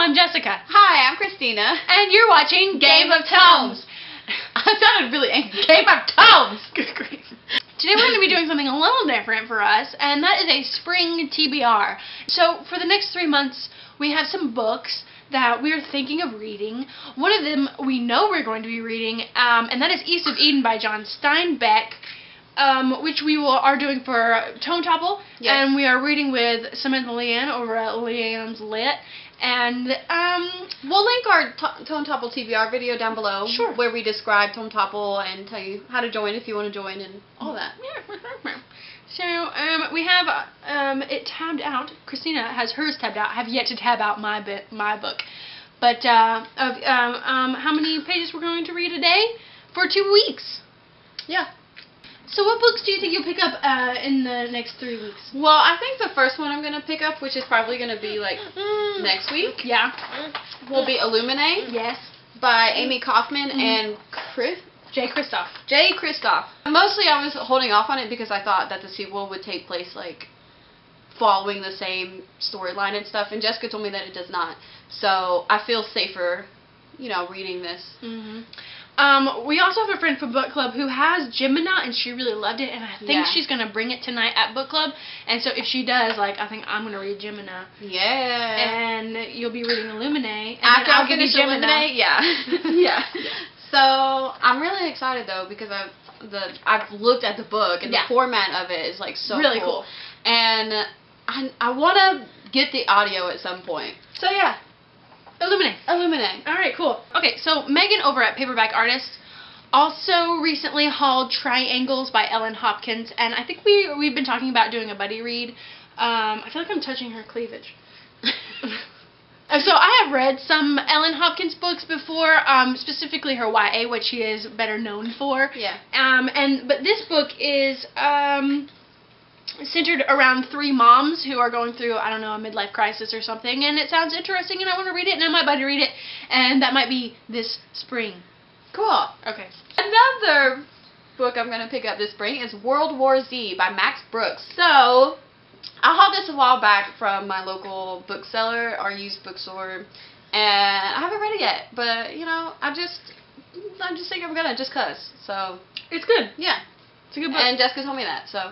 I'm Jessica. Hi, I'm Christeena. And you're watching Game of Tomes. I sounded really angry. Game of Tomes! Good grief. Today we're going to be doing something a little different for us, and that is a spring TBR. So for the next 3 months, we have some books that we're thinking of reading. One of them we know we're going to be reading, and that is East of Eden by John Steinbeck, which we are doing for Tome Topple, yes. And we are reading with Samantha Leanne over at Leanne's Lit. And we'll link our Tome Topple TBR video down below, sure, where we describe Tome Topple and tell you how to join if you want to join and all that. So we have it tabbed out. Christeena has hers tabbed out. I have yet to tab out my book. But how many pages we're going to read a day for 2 weeks? Yeah. So what books do you think you'll pick up in the next 3 weeks? Well, I think the first one I'm going to pick up, which is probably going to be like next week. Yeah. Will be Illuminate. Yes. By Amy Kaufman and J. Kristoff. J. Kristoff. Mostly I was holding off on it because I thought that the sequel would take place like following the same storyline and stuff, and Jessica told me that it does not. So I feel safer, you know, reading this. We also have a friend from book club who has Gemina, and she really loved it, and I think she's going to bring it tonight at book club. And so if she does, like, I think I'm going to read Gemina. Yeah. And you'll be reading Illuminate. And after I'll finish Illuminate, yeah. Yeah. So I'm really excited though because I've looked at the book and the format of it is like so really cool. And I want to get the audio at some point. So yeah. Illuminate. Illuminate. Alright, cool. Okay, so Megan over at Paperback Artists also recently hauled Triangles by Ellen Hopkins, and I think we've been talking about doing a buddy read. I feel like I'm touching her cleavage. So I have read some Ellen Hopkins books before, specifically her YA, which she is better known for. Yeah. But this book is centered around 3 moms who are going through, I don't know, a midlife crisis or something, and it sounds interesting, and I want to read it, and I might buddy read it, and that might be this spring. Cool. Okay. Another book I'm going to pick up this spring is World War Z by Max Brooks. So I hauled this a while back from my local bookseller, our used bookstore, and I haven't read it yet, but, you know, I just think I'm going to just 'cause. So it's good. Yeah. It's a good book. And Jessica told me that, so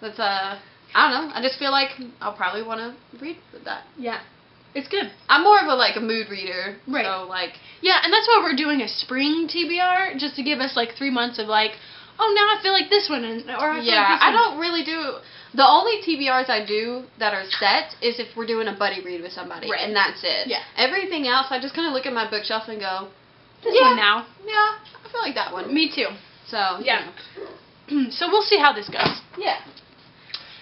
that's, I don't know, I just feel like I'll probably want to read that. Yeah. It's good. I'm more of a mood reader. Right. So, like. Yeah, and that's why we're doing a spring TBR, just to give us, 3 months of, oh, now I feel like this one, or I feel like this one. I don't really do. The only TBRs I do that are set is if we're doing a buddy read with somebody, and that's it. Yeah. Everything else, I just kind of look at my bookshelf and go, this one now. Yeah, I feel like that one. Me too. So, yeah. So we'll see how this goes. Yeah.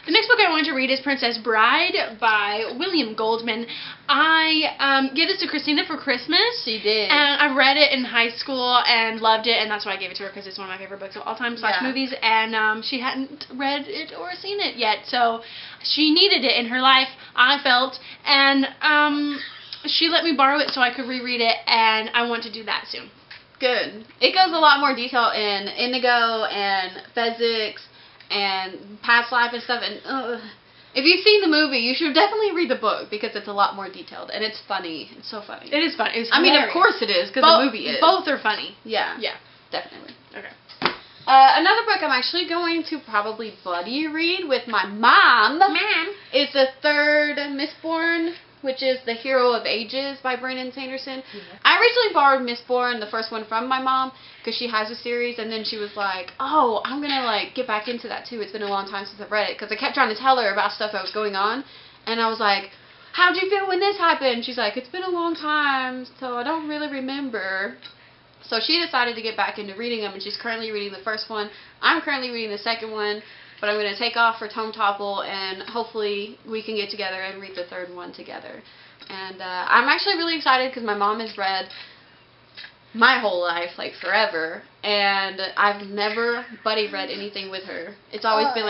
The next book I wanted to read is Princess Bride by William Goldman. I gave this to Christeena for Christmas. She did. And I read it in high school and loved it, and that's why I gave it to her, because it's one of my favorite books of all time / movies, and she hadn't read it or seen it yet, so she needed it in her life, I felt, and she let me borrow it so I could reread it, and I want to do that soon. Good. It goes a lot more detail in Indigo and Physics and Past Life and stuff, and if you've seen the movie, you should definitely read the book because it's a lot more detailed, and it's funny. It's so funny. It is funny. It's I mean, of course it is, because the movie is. Both are funny. Yeah. Yeah. Definitely. Okay. Another book I'm actually going to probably buddy read with my mom. Is the third Mistborn, which is The Hero of Ages by Brandon Sanderson. I originally borrowed Mistborn, the first one, from my mom, because she has a series, and then she was like, oh, I'm going to, get back into that, too. It's been a long time since I've read it, because I kept trying to tell her about stuff that was going on, and I was like, how'd you feel when this happened? She's like, it's been a long time, so I don't really remember. So she decided to get back into reading them, and she's currently reading the first one. I'm currently reading the second one, but I'm going to take off for Tome Topple, and hopefully we can get together and read the third one together. And I'm actually really excited because my mom has read my whole life, forever, and I've never buddy read anything with her. It's always been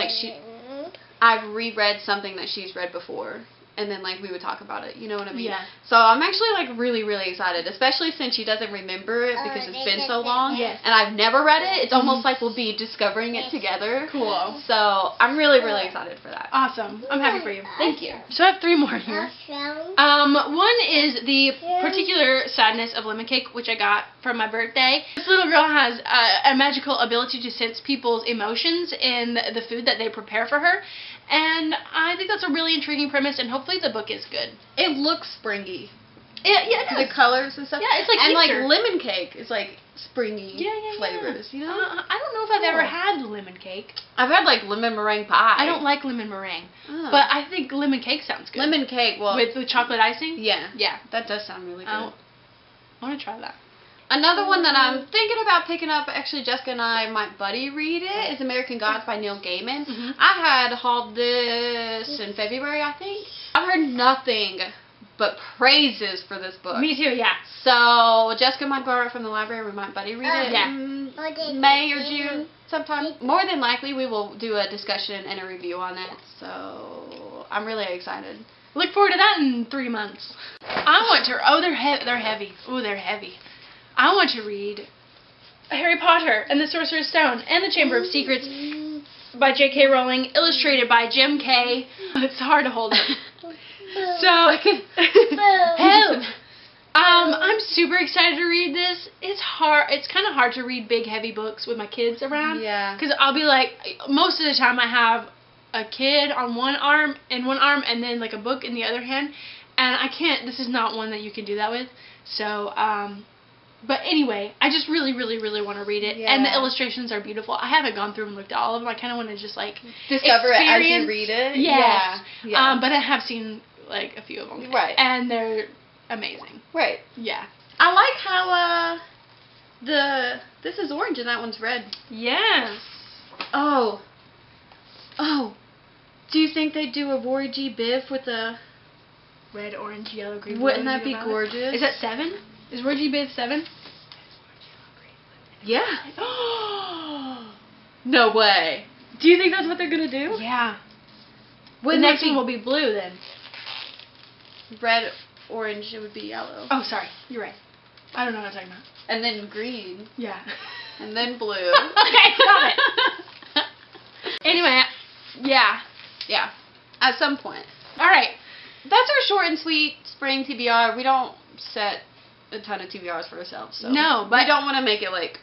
I've reread something that she's read before, and then like we would talk about it. You know what I mean? Yeah. So I'm actually like really, really excited, especially since she doesn't remember it because it's been so long. Yes. And I've never read it. It's almost like we'll be discovering it together. Cool. So I'm really, really excited for that. Awesome. I'm happy for you. Thank you. So I have 3 more here. One is the particular sadness of lemon cake, which I got from my birthday. This little girl has a magical ability to sense people's emotions in the food that they prepare for her. And I think that's a really intriguing premise, and hopefully the book is good. It looks springy. Yeah, it does. The colors and stuff. Yeah, it's like and Easter. like lemon cake is like springy flavors. You know. I don't know if I've ever had lemon cake. I've had like lemon meringue pie. I don't like lemon meringue, Oh. but I think lemon cake sounds good. Lemon cake, well, with the chocolate icing. yeah, Yeah. that does sound really good. I want to try that. Another one that I'm thinking about picking up, actually Jessica and I might buddy read it, is American Gods by Neil Gaiman. Mhm. I had hauled this in February, I think. I've heard nothing but praises for this book. Me too, yeah. So Jessica might borrow it from the library, we might buddy read it Yeah. in May or June sometime. More than likely we will do a discussion and a review on it, so I'm really excited. Look forward to that in 3 months. I want to. Oh, they're heavy. Oh, they're heavy. I want to read Harry Potter and the Sorcerer's Stone and the Chamber of Secrets by J.K. Rowling, illustrated by Jim Kay. It's hard to hold up. So, help! I'm super excited to read this. It's hard. It's kind of hard to read big, heavy books with my kids around. Yeah. Because I'll be like, most of the time I have a kid on one arm, and then like a book in the other hand, and I can't. This is not one that you can do that with. So, but anyway, I just really, really, really want to read it, and the illustrations are beautiful. I haven't gone through and looked at all of them. I kind of want to just like Discover it as you experience- read it. Yes. Yeah. But I have seen like a few of them. Right. And they're amazing. Right. Yeah. I like how this is orange and that one's red. Yes. Oh. Do you think they'd do a Roy G. Biv with a... Red, orange, yellow, green. Wouldn't blue, that be violet? gorgeous? Is that 7? Is Roy G. Biv 7? Yeah. No way. Do you think that's what they're gonna do? Yeah. The Wouldn't next that be one will be blue then. red, orange? It would be yellow. Oh, sorry. You're right. I don't know what I'm talking about. And then green. Yeah. And then blue. Okay, stop it. Anyway, yeah. Yeah. At some point. All right. That's our short and sweet spring TBR. We don't set a ton of TBRs for ourselves, so No, but we don't want to make it like...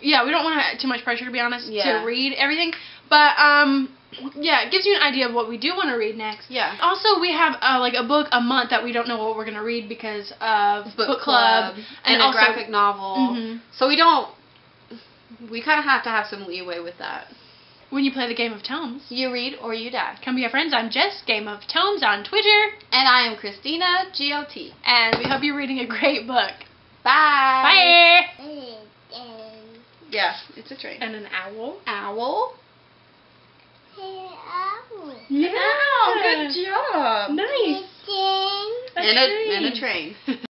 Yeah, we don't want to have too much pressure, to be honest, Yeah. to read everything. But, yeah, it gives you an idea of what we do want to read next. Yeah. Also, we have, like, a book a month that we don't know what we're going to read because of book club and also a graphic novel. Mhm. So we kind of have to have some leeway with that. When you play the Game of Tomes. You read or you die. Come be our friends. I'm Jess, Game of Tomes on Twitter. And I am Christeena, GOT. And we hope you're reading a great book. Bye. Bye! Yeah, it's a train. And an owl. Owl. Yeah! Good job. Nice! And a train.